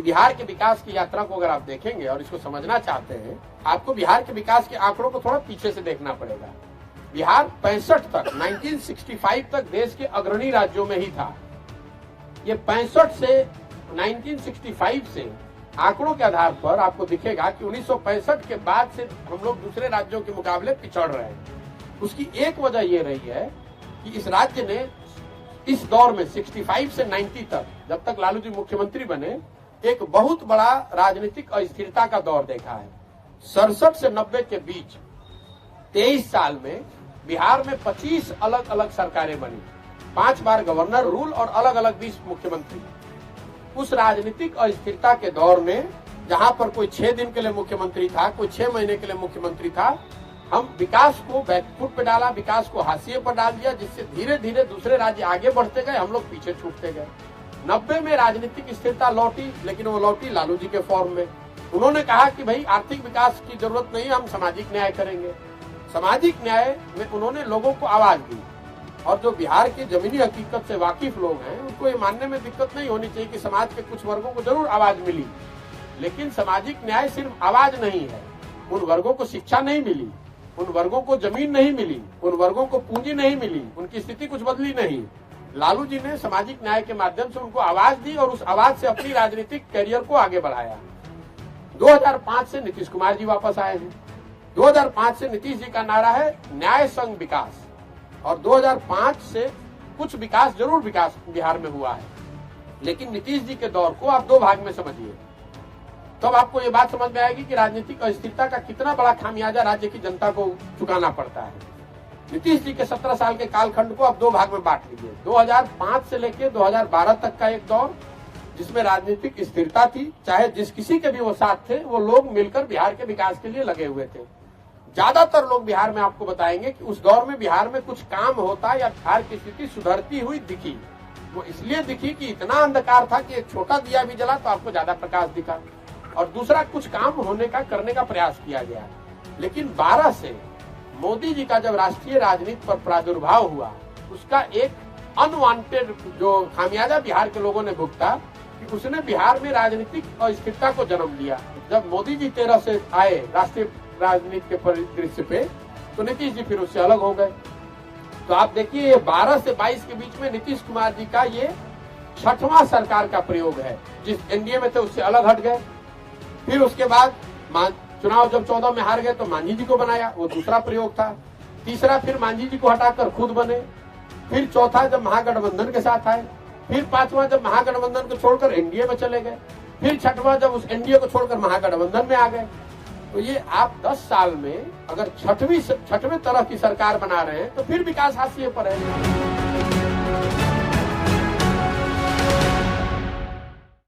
कि बिहार के विकास की यात्रा को अगर आप देखेंगे और इसको समझना चाहते हैं, आपको बिहार के विकास के आंकड़ों को थोड़ा पीछे से देखना पड़ेगा। बिहार 65 तक 1965 तक देश के अग्रणी राज्यों में ही था। ये 65 से 1965 से आंकड़ों के आधार पर आपको दिखेगा कि 1965 के बाद से हम लोग दूसरे राज्यों के मुकाबले पिछड़ रहे हैं। उसकी एक वजह ये रही है कि इस राज्य ने इस दौर में 65 से 90 तक, जब तक लालू जी मुख्यमंत्री बने, एक बहुत बड़ा राजनीतिक अस्थिरता का दौर देखा है। 67 से 90 के बीच 23 साल में बिहार में 25 अलग अलग सरकारें बनी, 5 बार गवर्नर रूल और अलग अलग 20 मुख्यमंत्री। उस राजनीतिक अस्थिरता के दौर में जहां पर कोई 6 दिन के लिए मुख्यमंत्री था, कोई 6 महीने के लिए मुख्यमंत्री था, हम विकास को बैकफुट पे डाला, विकास को हाशिए पर डाल दिया, जिससे धीरे धीरे दूसरे राज्य आगे बढ़ते गए, हम लोग पीछे छूटते गए। 90 में राजनीतिक स्थिरता लौटी, लेकिन वो लौटी लालू जी के फॉर्म में। उन्होंने कहा कि भाई आर्थिक विकास की जरूरत नहीं, हम सामाजिक न्याय करेंगे। सामाजिक न्याय में उन्होंने लोगों को आवाज दी, और जो बिहार की जमीनी हकीकत से वाकिफ लोग हैं उनको ये मानने में दिक्कत नहीं होनी चाहिए कि समाज के कुछ वर्गों को जरूर आवाज मिली, लेकिन सामाजिक न्याय सिर्फ आवाज नहीं है। उन वर्गों को शिक्षा नहीं मिली, उन वर्गों को जमीन नहीं मिली, उन वर्गों को पूंजी नहीं मिली, उनकी स्थिति कुछ बदली नहीं। लालू जी ने सामाजिक न्याय के माध्यम से उनको आवाज दी और उस आवाज से अपनी राजनीतिक करियर को आगे बढ़ाया। 2005 से नीतीश कुमार जी वापस आए हैं। 2005 से नीतीश जी का नारा है न्याय संग विकास, और 2005 से कुछ विकास जरूर विकास बिहार में हुआ है, लेकिन नीतीश जी के दौर को आप 2 भाग में समझिए, तब आपको ये बात समझ में आएगी कि राजनीतिक अस्थिरता का कितना बड़ा खामियाजा राज्य की जनता को चुकाना पड़ता है। नीतीश जी के 17 साल के कालखंड को आप 2 भाग में बांट लीजिए। 2005 से लेकर 2012 तक का एक दौर जिसमें राजनीतिक स्थिरता थी, चाहे जिस किसी के भी वो साथ थे, वो लोग मिलकर बिहार के विकास के लिए लगे हुए थे। ज्यादातर लोग बिहार में आपको बताएंगे कि उस दौर में बिहार में कुछ काम होता या बिहार की स्थिति सुधरती हुई दिखी। वो इसलिए दिखी कि इतना अंधकार था कि एक छोटा दिया भी जला तो आपको ज्यादा प्रकाश दिखा, और दूसरा कुछ काम होने का करने का प्रयास किया गया। लेकिन 12 से मोदी जी का जब राष्ट्रीय राजनीति पर प्रादुर्भाव हुआ, उसका एक अनवांटेड जो खामियाजा बिहार के लोगों ने भुगता कि उसने बिहार में राजनीतिक अस्थिरता को जन्म दिया। जब मोदी जी 13 से आए राष्ट्रीय राजनीति के परिदृश्य पे, तो नीतीश जी फिर उससे अलग हो गए। तो आप देखिए ये 12 से 22 के बीच में नीतीश कुमार जी का ये 6वां सरकार का प्रयोग है। जिस एनडीए में थे उससे अलग हट गए। फिर उसके बाद चुनाव जब 14 में हार गए तो मांझी जी को बनाया, वो दूसरा प्रयोग था। तीसरा फिर मांझी जी को हटाकर खुद बने। फिर चौथा जब महागठबंधन के साथ आए। फिर 5वां जब महागठबंधन को छोड़कर एनडीए में चले गए। फिर 6वां जब उस एनडीए को छोड़कर महागठबंधन में आ गए। तो ये आप 10 साल में अगर 6वीं तरह की सरकार बना रहे हैं तो फिर विकास हाशिए पर है।